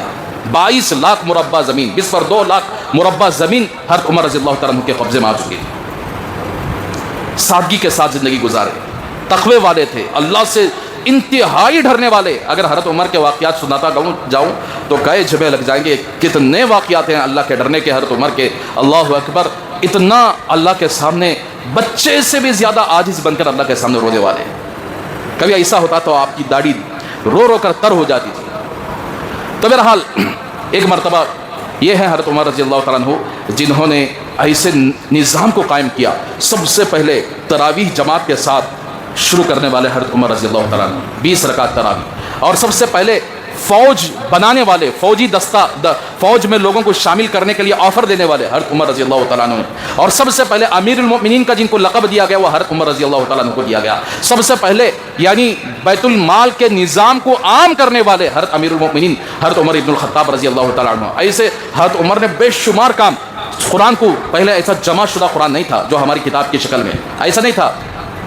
22 لاکھ مربع زمین، جس پر 2 لاکھ مربع زمین حضرت عمر رضی اللہ تعالیٰ عنہ کے قبضے میں آ چکی تھی. سادگی کے ساتھ زندگی گزارے، تقوی والے تھے، اللہ سے انتہائی ڈرنے والے. اگر حضرت عمر کے واقعات سناتا جاؤں تو کئی جبہ لگ جائیں گے. کتنے واقعات ہیں اللہ کے ڈرنے کے حضرت عمر کے، اللہ اکبر. اتنا اللہ کے سامنے بچے سے بھی زیادہ عاجز بن کر اللہ کے سامنے رونے والے. کبھی ایسا ہوتا تو آپ کی داڑھی رو رو کر تر ہو جاتی تھی. تو بہرحال ایک مرتبہ یہ ہے حضرت عمر رضی اللہ تعالیٰ عنہ جنہوں نے ایسے نظام کو قائم کیا. سب سے پہلے تراویح جماعت کے ساتھ شروع کرنے والے حضرت عمر رضی اللہ تعالیٰ عنہ، 20 رکعت تراویح. اور سب سے پہلے فوج بنانے والے، فوجی دستہ، فوج میں لوگوں کو شامل کرنے کے لیے آفر دینے والے حضرت عمر رضی اللہ تعالیٰ عنہ. اور سب سے پہلے امیر المؤمنین کا جن کو لقب دیا گیا وہ حضرت عمر رضی اللہ تعالیٰ عنہ کو دیا گیا. سب سے پہلے یعنی بیت المال کے نظام کو عام کرنے والے حضرت امیر المؤمنین حضرت عمر ابن الخطاب رضی اللہ تعالیٰ عنہ. ایسے حضرت عمر نے بے شمار کام. قرآن کو پہلے ایسا جمع شدہ قرآن نہیں تھا جو ہماری کتاب کی شکل میں، ایسا نہیں تھا.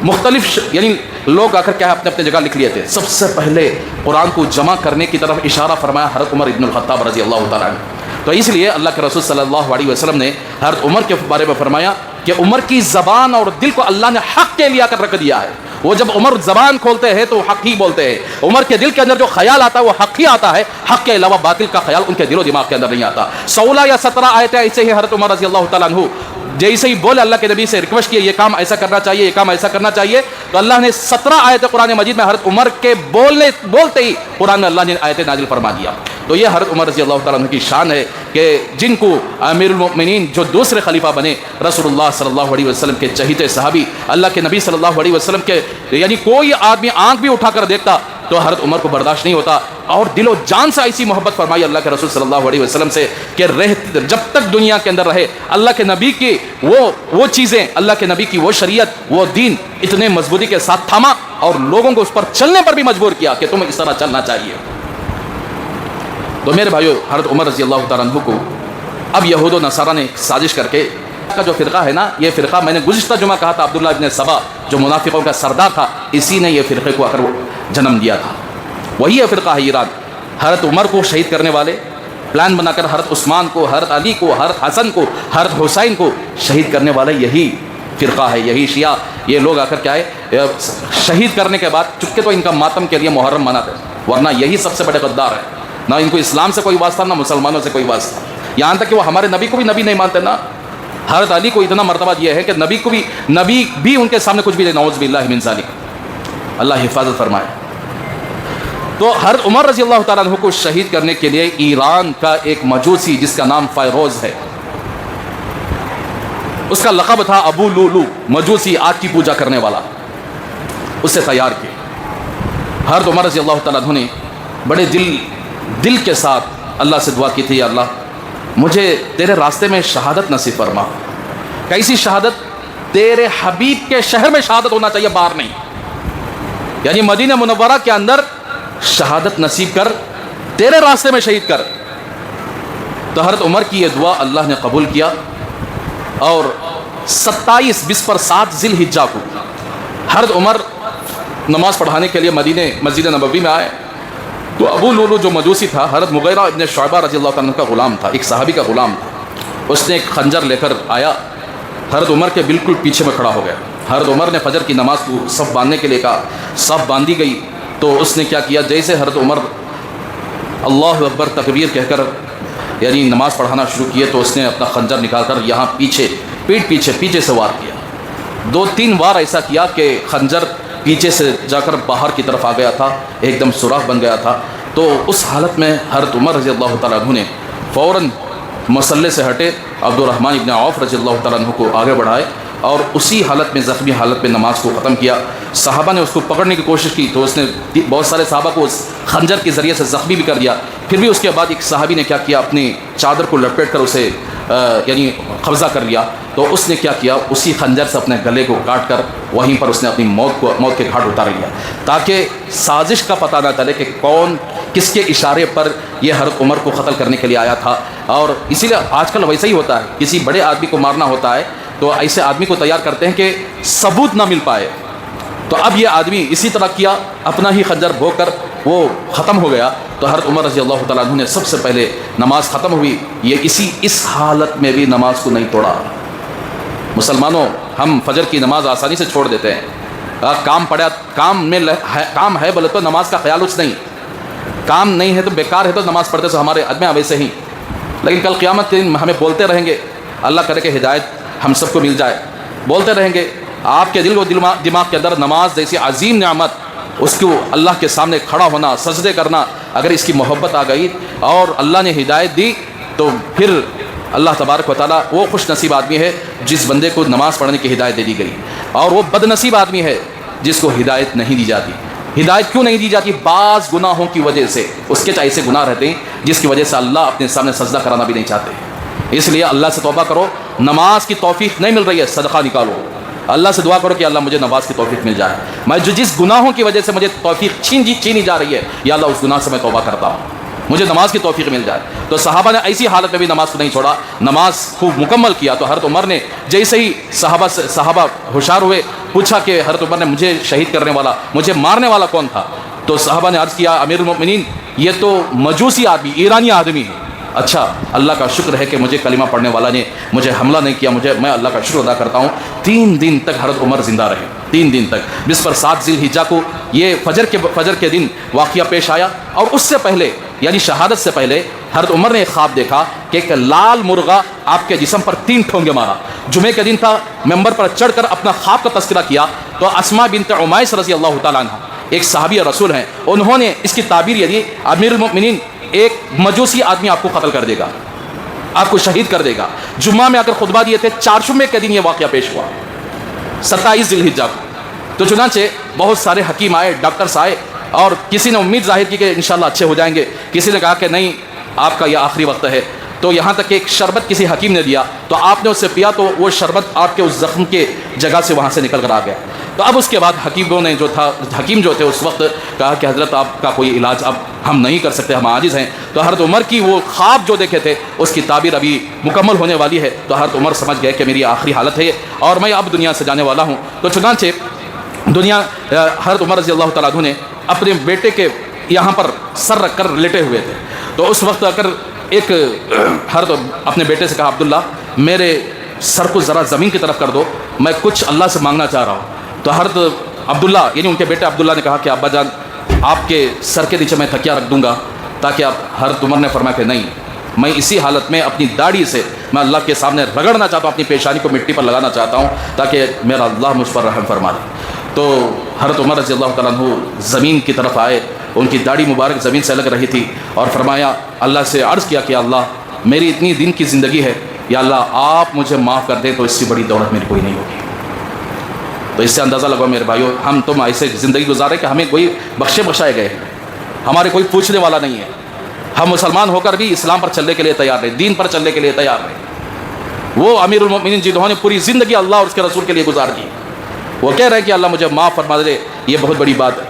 مختلف یعنی لوگ آ کر کیا اپنے اپنے جگہ لکھ لیے تھے. سب سے پہلے قرآن کو جمع کرنے کی طرف اشارہ فرمایا حضرت عمر ابن الخطاب رضی اللہ تعالیٰ عنہ. تو اس لیے اللہ کے رسول صلی اللہ علیہ وسلم نے حضرت عمر کے بارے میں فرمایا کہ عمر کی زبان اور دل کو اللہ نے حق کے لیے کر رکھ دیا ہے. وہ جب عمر زبان کھولتے ہیں تو حق ہی بولتے ہیں. عمر کے دل کے اندر جو خیال آتا ہے وہ حق ہی آتا ہے، حق کے علاوہ باطل کا خیال ان کے دل و دماغ کے اندر نہیں آتا. 16 یا 17 آیتیں ایسے ہی حضرت عمر رضی اللہ تعالیٰ عنہ جیسے ہی بولے اللہ کے نبی سے ریکویسٹ کیا یہ کام ایسا کرنا چاہیے، یہ کام ایسا کرنا چاہیے، تو اللہ نے 17 آیت قرآن مجید میں حضرت عمر کے بولتے ہی قرآن میں اللہ نے آیت نازل فرما دیا. تو یہ حضرت عمر رضی اللہ تعالیٰ عنہ کی شان ہے کہ جن کو امیر المؤمنین جو دوسرے خلیفہ بنے، رسول اللہ صلی اللہ علیہ وسلم کے چہیتے صحابی، اللہ کے نبی صلی اللہ علیہ وسلم کے یعنی کوئی آدمی آنکھ بھی اٹھا کر دیکھتا تو حضرت عمر کو برداشت نہیں ہوتا، اور دل و جان سے ایسی محبت فرمائی اللہ کے رسول صلی اللہ علیہ وسلم سے کہ جب تک دنیا کے اندر رہے اللہ کے نبی کی وہ چیزیں، اللہ کے نبی کی وہ شریعت، وہ دین اتنے مضبوطی کے ساتھ تھاما اور لوگوں کو اس پر چلنے پر بھی مجبور کیا کہ تمہیں اس طرح چلنا چاہیے. تو میرے بھائیو، حضرت عمر رضی اللہ تعالیٰ عنہ کو اب یہود و نصارہ نے سازش کر کے کا جو فرقہ ہے نا، یہ فرقہ میں نے گزشتہ جمعہ کہا تھا عبداللہ ابن سبا جو منافقوں کا سردار تھا، اسی نے یہ فرقے کو اگر جنم دیا تھا. وہی ہے فرقہ ہے ایران. حضرت عمر کو شہید کرنے والے، پلان بنا کر حضرت عثمان کو، حضرت علی کو، حضرت حسن کو، حضرت حسین کو شہید کرنے والے یہی فرقہ ہے، یہی شیعہ. یہ لوگ آ کر کیا ہے شہید کرنے کے بعد چپکے تو ان کا ماتم کے لیے محرم مناتے ہیں، ورنہ یہی سب سے بڑے غدار ہیں. نہ ان کو اسلام سے کوئی واسطہ، نہ مسلمانوں سے کوئی واسطہ، یہاں تک کہ وہ ہمارے نبی کو بھی نبی نہیں مانتے نا. حضرت علی کو اتنا مرتبہ دیا ہے کہ نبی بھی ان کے سامنے کچھ بھی نہیں، نعوذ باللہ من ذالک، اللہ حفاظت فرمائے. تو حضرت عمر رضی اللہ تعالیٰ عنہ کو شہید کرنے کے لیے ایران کا ایک مجوسی جس کا نام فیروز ہے، اس کا لقب تھا ابو لولو، مجوسی، آگ کی پوجا کرنے والا، اس سے تیار کیے. حضرت عمر رضی اللہ تعالیٰ عنہ نے بڑے دل کے ساتھ اللہ سے دعا کی تھی، یا اللہ مجھے تیرے راستے میں شہادت نصیب فرما. کیسی شہادت؟ تیرے حبیب کے شہر میں شہادت ہونا چاہیے، باہر نہیں، یعنی مدینہ منورہ کے اندر شہادت نصیب کر، تیرے راستے میں شہید کر. تو حضرت عمر کی یہ دعا اللہ نے قبول کیا، اور 27 بسپر 7 ذی الحجہ کو حضرت عمر نماز پڑھانے کے لیے مسجد نبوی میں آئے. تو ابو لولو جو مجوسی تھا، حضرت مغیرہ ابن شعبہ رضی اللہ عنہ کا غلام تھا، ایک صحابی کا غلام تھا. اس نے ایک خنجر لے کر آیا، حضرت عمر کے بالکل پیچھے میں کھڑا ہو گیا. حضرت عمر نے فجر کی نماز کو صف باندھنے کے لیے کہا، صف باندھی گئی. تو اس نے کیا کیا، جیسے حضرت عمر اللہ اکبر تکبیر کہہ کر یعنی نماز پڑھانا شروع کیے، تو اس نے اپنا خنجر نکال کر یہاں پیچھے سے وار کیا. 2-3 بار ایسا کیا کہ خنجر پیچھے سے جا کر باہر کی طرف آ گیا تھا، ایک دم سوراخ بن گیا تھا. تو اس حالت میں حضرت عمر رضی اللہ تعالیٰ عنہ نے فوراً مصلے سے ہٹے، عبد الرحمن ابن عوف رضی اللہ تعالیٰ عنہ کو آگے بڑھائے، اور اسی حالت میں، زخمی حالت میں نماز کو ختم کیا. صحابہ نے اس کو پکڑنے کی کوشش کی تو اس نے بہت سارے صحابہ کو اس خنجر کے ذریعے سے زخمی بھی کر دیا. پھر بھی اس کے بعد ایک صحابی نے کیا کیا، اپنی چادر کو لپیٹ کر اسے یعنی قبضہ کر لیا. تو اس نے کیا کیا، اسی خنجر سے اپنے گلے کو کاٹ کر وہیں پر اس نے اپنی موت کے گھاٹ اتار لیا، تاکہ سازش کا پتہ نہ چلے کہ کون کس کے اشارے پر یہ حضرت عمر کو قتل کرنے کے لیے آیا تھا. اور اسی لیے آج کل ویسا ہی ہوتا ہے، کسی بڑے آدمی کو مارنا ہوتا ہے تو ایسے آدمی کو تیار کرتے ہیں کہ ثبوت نہ مل پائے. تو اب یہ آدمی اسی طرح کیا، اپنا ہی خنجر بھوگ کر وہ ختم ہو گیا. تو حضرت عمر رضی اللہ تعالیٰ عنہ نے سب سے پہلے نماز ختم ہوئی، یہ اس حالت میں بھی نماز کو نہیں توڑا. مسلمانوں، ہم فجر کی نماز آسانی سے چھوڑ دیتے ہیں. کام ہے بولے تو نماز کا خیال اس نہیں، کام نہیں ہے تو بیکار ہے تو نماز پڑھتے تو ہمارے عدم ویسے ہی. لیکن کل قیامت کے دن ہمیں بولتے رہیں گے، اللہ کرے کہ ہدایت ہم سب کو مل جائے، بولتے رہیں گے آپ کے دل و دماغ کے اندر نماز جیسی عظیم نعمت، اس کو اللہ کے سامنے کھڑا ہونا، سجدے کرنا، اگر اس کی محبت آ گئی اور اللہ نے ہدایت دی تو پھر اللہ تبارک و تعالیٰ وہ خوش نصیب آدمی ہے جس بندے کو نماز پڑھنے کی ہدایت دے دی گئی، اور وہ بد نصیب آدمی ہے جس کو ہدایت نہیں دی جاتی. ہدایت کیوں نہیں دی جاتی؟ بعض گناہوں کی وجہ سے. اس کے ایسے گناہ رہتے ہیں جس کی وجہ سے اللہ اپنے سامنے سجدہ کرانا بھی نہیں چاہتے. اس لیے اللہ سے توبہ کرو، نماز کی توفیق نہیں مل رہی ہے، صدقہ نکالو، اللہ سے دعا کرو کہ اللہ مجھے نماز کی توفیق مل جائے. میں جس گناہوں کی وجہ سے مجھے توفیق چھینی جا رہی ہے، یا اللہ اس گناہ سے میں توبہ کرتا ہوں، مجھے نماز کی توفیق مل جائے. تو صحابہ نے ایسی حالت میں بھی نماز کو نہیں چھوڑا، نماز خوب مکمل کیا. تو حضرت عمر نے جیسے ہی صحابہ ہوشیار ہوئے، پوچھا کہ حضرت عمر نے مجھے شہید کرنے والا، مجھے مارنے والا کون تھا؟ تو صحابہ نے عرض کیا، امیر المؤمنین یہ تو مجوسی آدمی، ایرانی آدمی ہے. اچھا، اللہ کا شکر ہے کہ مجھے کلمہ پڑھنے والا نے مجھے حملہ نہیں کیا، میں اللہ کا شکر ادا کرتا ہوں. 3 دن تک حضرت عمر زندہ رہے، 3 دن تک. بسپر 7 ذی الحجہ کو یہ فجر کے دن واقعہ پیش آیا. اور اس سے پہلے یعنی شہادت سے پہلے حضرت عمر نے ایک خواب دیکھا کہ ایک لال مرغا آپ کے جسم پر 3 ٹھونگے مارا. جمعے کے دن تھا, ممبر پر چڑھ کر اپنا خواب کا تذکرہ کیا تو اسماء بنت عمیس رضی اللہ تعالیٰ عنہ ایک صحابی رسول ہیں, انہوں نے اس کی تعبیر یہ دی, امیر المؤمنین ایک مجوسی آدمی آپ کو قتل کر دے گا, آپ کو شہید کر دے گا. جمعہ میں اگر خطبہ دیے تھے, 4 جمعے کے دن یہ واقعہ پیش ہوا 27 ذی الحجہ کو. تو چنانچہ بہت سارے حکیم آئے, ڈاکٹرز آئے, اور کسی نے امید ظاہر کی کہ انشاءاللہ اچھے ہو جائیں گے, کسی نے کہا کہ نہیں آپ کا یہ آخری وقت ہے. تو یہاں تک کہ ایک شربت کسی حکیم نے دیا تو آپ نے اس سے پیا تو وہ شربت آپ کے اس زخم کے جگہ سے وہاں سے نکل کر آ گیا. تو اب اس کے بعد حکیموں نے حکیم جو تھے اس وقت کہا کہ حضرت آپ کا کوئی علاج اب ہم نہیں کر سکتے, ہم عاجز ہیں. تو حضرت عمر کی وہ خواب جو دیکھے تھے اس کی تعبیر ابھی مکمل ہونے والی ہے. تو حضرت عمر سمجھ گئے کہ میری آخری حالت ہے اور میں اب دنیا سے جانے والا ہوں. تو چنانچہ حضرت عمر رضی اللہ تعالیٰ عنہ نے اپنے بیٹے کے یہاں پر سر رکھ کر لیٹے ہوئے تھے. تو اس وقت اگر ایک حضرت اپنے بیٹے سے کہا, عبداللہ میرے سر کو ذرا زمین کی طرف کر دو, میں کچھ اللہ سے مانگنا چاہ رہا ہوں. تو حضرت عبداللہ یعنی ان کے بیٹے عبداللہ نے کہا کہ ابا جان آپ کے سر کے نیچے میں تکیہ رکھ دوں گا تاکہ آپ. حضرت عمر نے فرمایا کہ نہیں, میں اسی حالت میں اپنی داڑھی سے میں اللہ کے سامنے رگڑنا چاہتا ہوں, اپنی پیشانی کو مٹی پر لگانا چاہتا ہوں تاکہ میرا اللہ مجھ پر رحم فرما دے. تو حضرت عمر رضی اللہ تعالیٰ عنہ زمین کی طرف آئے, ان کی داڑھی مبارک زمین سے لگ رہی تھی, اور فرمایا اللہ سے عرض کیا کہ اللہ میری اتنی دن کی زندگی ہے, یا اللہ آپ مجھے معاف کر دیں تو اس سے بڑی دولت میری کوئی نہیں ہوگی. تو اس سے اندازہ لگاؤ میرے بھائیو, ہم تم ایسے زندگی گزارے کہ ہمیں کوئی بخشائے گئے ہیں, ہمارے کوئی پوچھنے والا نہیں ہے. ہم مسلمان ہو کر بھی اسلام پر چلنے کے لیے تیار نہیں, دین پر چلنے کے لیے تیار نہیں. وہ امیر المؤمنین جنہوں نے پوری زندگی اللہ اور اس کے رسول کے لیے گزار دی, وہ کہہ رہے ہیں کہ اللہ مجھے معاف فرما دے, یہ بہت بڑی بات ہے.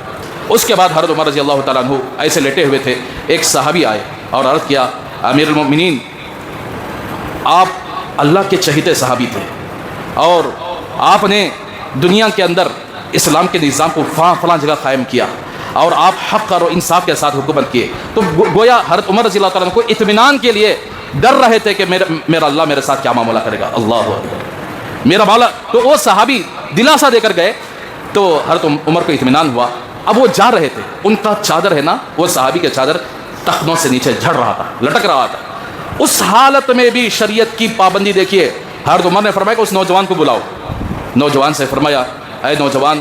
اس کے بعد حضرت عمر رضی اللہ تعالیٰ عنہ ایسے لیٹے ہوئے تھے, ایک صحابی آئے اور عرض کیا, امیر المؤمنین آپ اللہ کے چہیتے صحابی تھے اور آپ نے دنیا کے اندر اسلام کے نظام کو فلاں جگہ قائم کیا اور آپ حق اور انصاف کے ساتھ حکومت کیے. تو گویا حضرت عمر رضی اللہ تعالیٰ عنہ کو اطمینان کے لیے ڈر رہے تھے کہ میرا اللہ میرے ساتھ کیا معاملہ کرے گا, اللہ اکبر میرا مولا. تو وہ صحابی دلاسا دے کر گئے تو حضرت عمر کو اطمینان ہوا. اب وہ جا رہے تھے, ان کا چادر ہے نا, وہ صحابی کے چادر ٹخنوں سے نیچے جھڑ رہا تھا, لٹک رہا تھا. اس حالت میں بھی شریعت کی پابندی دیکھیے, حضرت عمر نے فرمایا کہ اس نوجوان کو بلاؤ. نوجوان سے فرمایا, اے نوجوان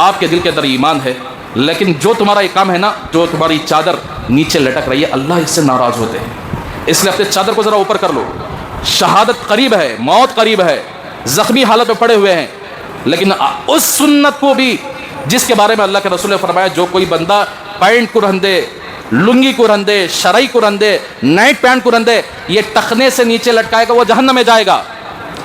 آپ کے دل کے اندر ایمان ہے, لیکن جو تمہارا یہ کام ہے نا, جو تمہاری چادر نیچے لٹک رہی ہے, اللہ اس سے ناراض ہوتے ہیں, اس لیے اپنے چادر کو ذرا اوپر کر لو. شہادت قریب ہے, موت قریب ہے, زخمی حالت میں پڑے ہوئے ہیں, لیکن اس سنت کو بھی جس کے بارے میں اللہ کے رسول نے فرمایا, جو کوئی بندہ پینٹ کو رندے, لنگی کو رندے, شرعی کو رندے, نائٹ پینٹ کو رندے, یہ ٹخنے سے نیچے لٹکائے گا وہ جہنم میں جائے گا.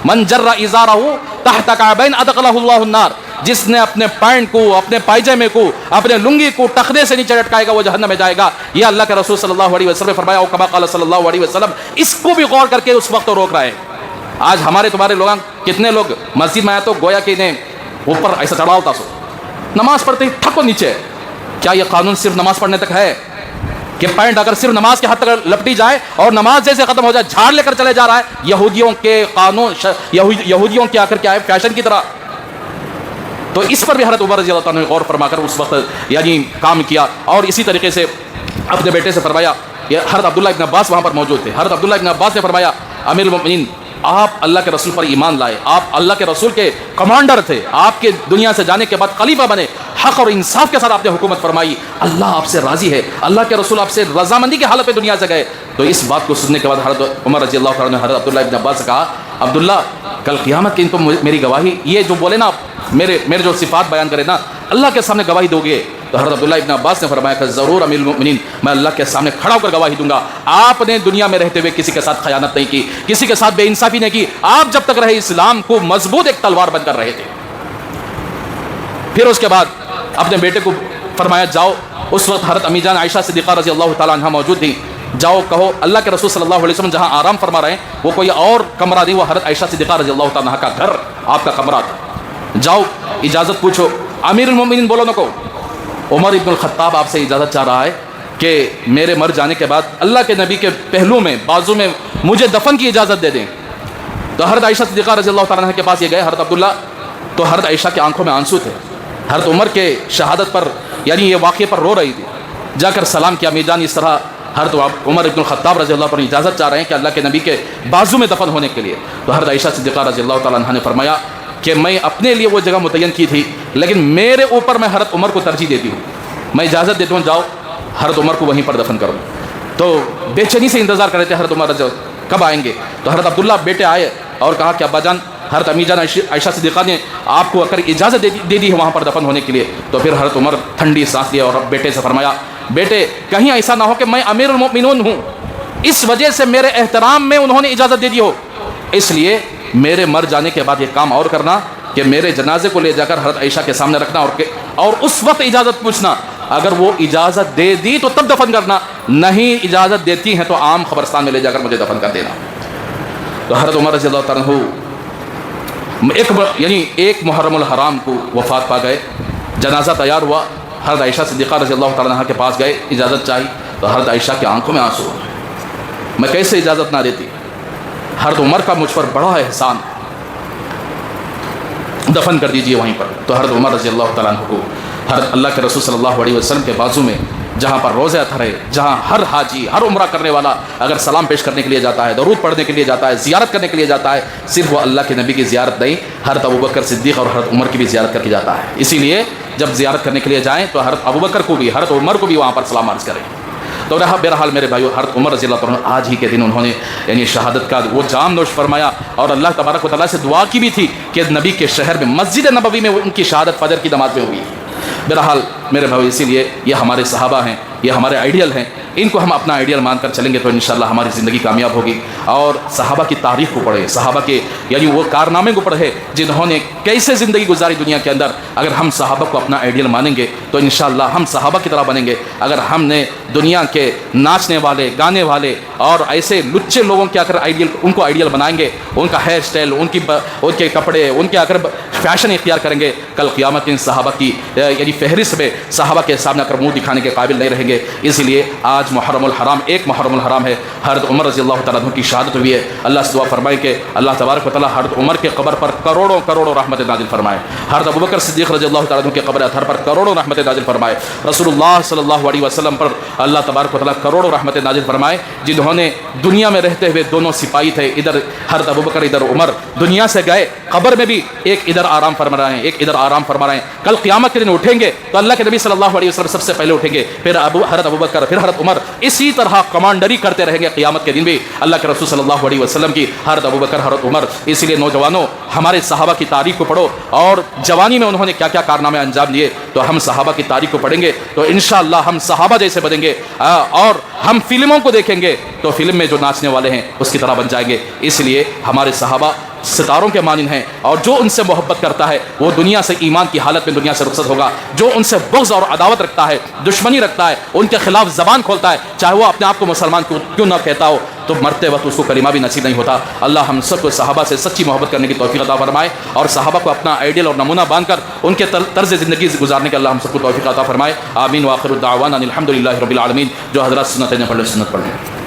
من جر ازارہ تحت کعبین ادخلہ اللہ النار, جس نے اپنے پینٹ کو, اپنے پائجامے کو, اپنے لنگی کو ٹخنے سے نیچے لٹکائے گا وہ جہنم میں جائے گا. یہ اللہ کے رسول صلی اللہ علیہ وسلم نے فرمایا, کما قال صلی اللہ علیہ وسلم. اس کو بھی غور کر کے اس وقت روک رہے ہیں. آج ہمارے تمہارے لوگ, کتنے لوگ مسجد میں آئے تو گویا کہ انہیں اوپر ایسا چڑھا ہوتا, سو نماز پڑھتے ہی ٹھکو نیچے. کیا یہ قانون صرف نماز پڑھنے تک ہے کہ پینٹ اگر صرف نماز کے حد تک لپٹی جائے اور نماز جیسے ختم ہو جائے جھاڑ لے کر چلے جا رہا ہے؟ یہودیوں کے قانون, یہودیوں کے آخر کیا ہے, فیشن کی طرح. تو اس پر بھی حضرت عمر رضی اللہ تعالیٰ نے غور فرما کر اس وقت یعنی کام کیا. اور اسی طریقے سے اپنے بیٹے سے فرمایا, حضرت عبداللہ ابن عباس وہاں پر موجود تھے. حضرت عبداللہ ابن عباس نے فرمایا, امیر المؤمنین آپ اللہ کے رسول پر ایمان لائے, آپ اللہ کے رسول کے کمانڈر تھے, آپ کے دنیا سے جانے کے بعد خلیفہ بنے, حق اور انصاف کے ساتھ آپ نے حکومت فرمائی, اللہ آپ سے راضی ہے, اللہ کے رسول آپ سے رضامندی کی حالت میں دنیا سے گئے. تو اس بات کو سننے کے بعد حضرت عمر رضی اللہ عنہ نے حضرت عبداللہ ابن عباس سے کہا, عبداللہ کل قیامت کی تم میری گواہی, یہ جو بولے نا میرے جو صفات بیان کرے نا, اللہ کے سامنے گواہی دو گے؟ تو حضرت عبداللہ ابن عباس نے فرمایا کہ ضرور امیر المؤمنین, میں اللہ کے سامنے کھڑا ہو کر گواہی دوں گا, آپ نے دنیا میں رہتے ہوئے کسی کے ساتھ خیانت نہیں کی, کسی کے ساتھ بے انصافی نہیں کی, آپ جب تک رہے اسلام کو مضبوط ایک تلوار بن کر رہے تھے. پھر اس کے بعد اپنے بیٹے کو فرمایا, جاؤ. اس وقت حضرت امی جان عائشہ صدیقہ رضی اللہ تعالیٰ عنہ موجود تھیں. جاؤ کہو اللہ کے رسول صلی اللہ علیہ وسلم جہاں آرام فرما رہے ہیں وہ کوئی اور کمرہ نہیں, وہ حضرت عائشہ صدیقہ رضی اللہ تعالیٰ عنہ کا گھر, آپ کا کمرہ تھا. جاؤ اجازت پوچھو. امیر المؤمنین بولو نہ کو, عمر ابن الخطاب آپ سے اجازت چاہ رہا ہے کہ میرے مر جانے کے بعد اللہ کے نبی کے پہلو میں, بازو میں مجھے دفن کی اجازت دے دیں. تو حضرت عائشہ صدیقہ رضی اللہ تعالیٰ عنہ کے پاس یہ گئے حضرت عبداللہ, تو حضرت عائشہ کی آنکھوں میں آنسو تھے, حضرت عمر کے شہادت پر یعنی یہ واقعے پر رو رہی تھی. جا کر سلام کیا, امی جان اس طرح حضرت عمر ابن الخطاب رضی اللہ عنہ پر اجازت چاہ رہے ہیں کہ اللہ کے نبی کے بازو میں دفن ہونے کے لیے. تو حضرت عائشہ صدیقہ رضی اللہ تعالیٰ عنہ نے فرمایا کہ میں اپنے لیے وہ جگہ متعین کی تھی، لیکن میرے اوپر میں حضرت عمر کو ترجیح دیتی ہوں، میں اجازت دیتا ہوں جاؤ حضرت عمر کو وہیں پر دفن کرو. تو بے چینی سے انتظار کر رہے تھے حضرت عمر کب آئیں گے. تو حضرت عبداللہ بیٹے آئے اور کہا کہ ابا جان، حضرت امی جان عائشہ صدیقہ نے آپ کو اگر اجازت دے دی ہے وہاں پر دفن ہونے کے لیے. تو پھر حضرت عمر ٹھنڈی سانس لیا اور بیٹے سے فرمایا بیٹے کہیں ایسا نہ ہو کہ میں امیر المؤمنون ہوں، اس وجہ سے میرے احترام میں انہوں نے اجازت دے دی ہو، اس لیے میرے مر جانے کے بعد یہ کام اور کرنا کہ میرے جنازے کو لے جا کر حضرت عائشہ کے سامنے رکھنا اور اس وقت اجازت پوچھنا، اگر وہ اجازت دے دی تو تب دفن کرنا، نہیں اجازت دیتی ہیں تو عام قبرستان میں لے جا کر مجھے دفن کر دینا. تو حضرت عمر رضی اللہ تعالیٰ ایک محرم الحرام کو وفات پا گئے. جنازہ تیار ہوا، حضرت عائشہ صدیقہ رضی اللہ تعالیٰ عنہ کے پاس گئے، اجازت چاہی. تو حضرت عائشہ کی آنکھوں میں آنسو، میں کیسے اجازت نہ دیتی، حضرت عمر کا مجھ پر بڑا احسان، دفن کر دیجئے وہیں پر. تو حضرت عمر رضی اللہ تعالیٰ عنہ کو حضرت اللہ کے رسول صلی اللہ علیہ وسلم کے بازو میں، جہاں پر روضہ اطہر ہے، جہاں ہر حاجی ہر عمرہ کرنے والا اگر سلام پیش کرنے کے لیے جاتا ہے، درود پڑھنے کے لیے جاتا ہے، زیارت کرنے کے لیے جاتا ہے، صرف وہ اللہ کے نبی کی زیارت نہیں، حضرت ابوبکر صدیق اور حضرت عمر کی بھی زیارت کر کے جاتا ہے. اسی لیے جب زیارت کرنے کے لیے جائیں تو حضرت ابوبکر کو بھی حضرت عمر کو بھی وہاں پر سلام عرض کریں. تو بہرحال میرے بھائیو، حضرت عمر رضی اللہ عنہ آج ہی کے دن انہوں نے شہادت کا وہ جام نوش فرمایا اور اللہ تبارک و تعالیٰ سے دعا کی بھی تھی کہ نبی کے شہر میں مسجد نبوی میں ان کی شہادت فجر کی نماز میں ہوئی. بہرحال میرے بھائی، اسی لیے یہ ہمارے صحابہ ہیں، یہ ہمارے آئیڈیل ہیں، ان کو ہم اپنا آئیڈیل مان کر چلیں گے تو انشاءاللہ ہماری زندگی کامیاب ہوگی. اور صحابہ کی تاریخ کو پڑھیں، صحابہ کے وہ کارنامے کو پڑھیں جنہوں نے کیسے زندگی گزاری دنیا کے اندر. اگر ہم صحابہ کو اپنا آئیڈیل مانیں گے تو انشاءاللہ ہم صحابہ کی طرح بنیں گے. اگر ہم نے دنیا کے ناچنے والے، گانے والے اور ایسے لچے لوگوں کے اگر ان کو آئیڈیل بنائیں گے، ان کا ہیئر اسٹائل، ان کے کپڑے، ان کے اگر فیشن اختیار کریں گے، کل قیامت ان صحابہ کی فہرست میں صحابہ کے سامنے اگر منہ دکھانے کے قابل نہیں رہیں گے. اسی لیے آج محرم الحرام، ایک محرم الحرام ہے، حضرت عمر رضی اللہ تعالیٰ عنہ کی شہادت ہوئی ہے. اللہ سے دعا فرمائے کہ اللہ تبارک و تعالیٰ حضرت عمر کے قبر پر کروڑوں کروڑوں رحمت نازل فرمائے. حضرت ابوبکر صدیق رضی اللہ تعالیٰ عنہ کے قبر اطہر پر کروڑوں رحمت نازل فرمائے. رسول اللہ صلی اللہ علیہ وسلم پر اللہ تبارک و تعالیٰ کروڑوں رحمت نازل فرمائے، جنہوں نے دنیا میں رہتے ہوئے دونوں سپاہی تھے، ادھر حضرت ابوبکر ادھر عمر، دنیا سے گئے، قبر میں بھی ایک ادھر آرام فرما رہے ہیں، ایک ادھر آرام فرما رہے ہیں. کل قیامت کے دن اٹھیں گے تو اللہ کے نبی صلی اللہ علیہ وسلم سب سے پہلے اٹھیں گے، پھر حضرت ابوبکر، پھر حضرت عمر، اسی طرح کمانڈری کرتے رہیں گے قیامت کے دن بھی اللہ کے رسول صلی اللہ علیہ وسلم کی، حضرت ابوبکر، حضرت عمر. اسی لیے نوجوانوں، ہمارے صحابہ کی تاریخ کو پڑھو اور جوانی میں انہوں نے کیا کیا کارنامے انجام دیے. تو ہم صحابہ کی تاریخ کو پڑھیں گے تو انشاءاللہ ہم صحابہ جیسے بنیں گے، اور ہم فلموں کو دیکھیں گے تو فلم میں جو ناچنے والے ہیں اس کی طرح بن جائیں گے. اس لیے ہمارے صحابہ ستاروں کے مانند ہیں، اور جو ان سے محبت کرتا ہے وہ دنیا سے ایمان کی حالت میں دنیا سے رخصت ہوگا. جو ان سے بغض اور عداوت رکھتا ہے، دشمنی رکھتا ہے، ان کے خلاف زبان کھولتا ہے، چاہے وہ اپنے آپ کو مسلمان کیوں نہ کہتا ہو، تو مرتے وقت اس کو کلمہ بھی نصیب نہیں ہوتا. اللہ ہم سب کو صحابہ سے سچی محبت کرنے کی توفیق عطا فرمائے اور صحابہ کو اپنا آئیڈیل اور نمونہ باندھ کر ان کے طرز زندگی گزارنے کے اللہ ہم سب کو توفیق عطا فرمائے. آمین. وآخر الدعوانا الحمد للہ رب العالمین. جو حضرات سنت ہیں پڑھ لیں، سنت پڑھ لیں.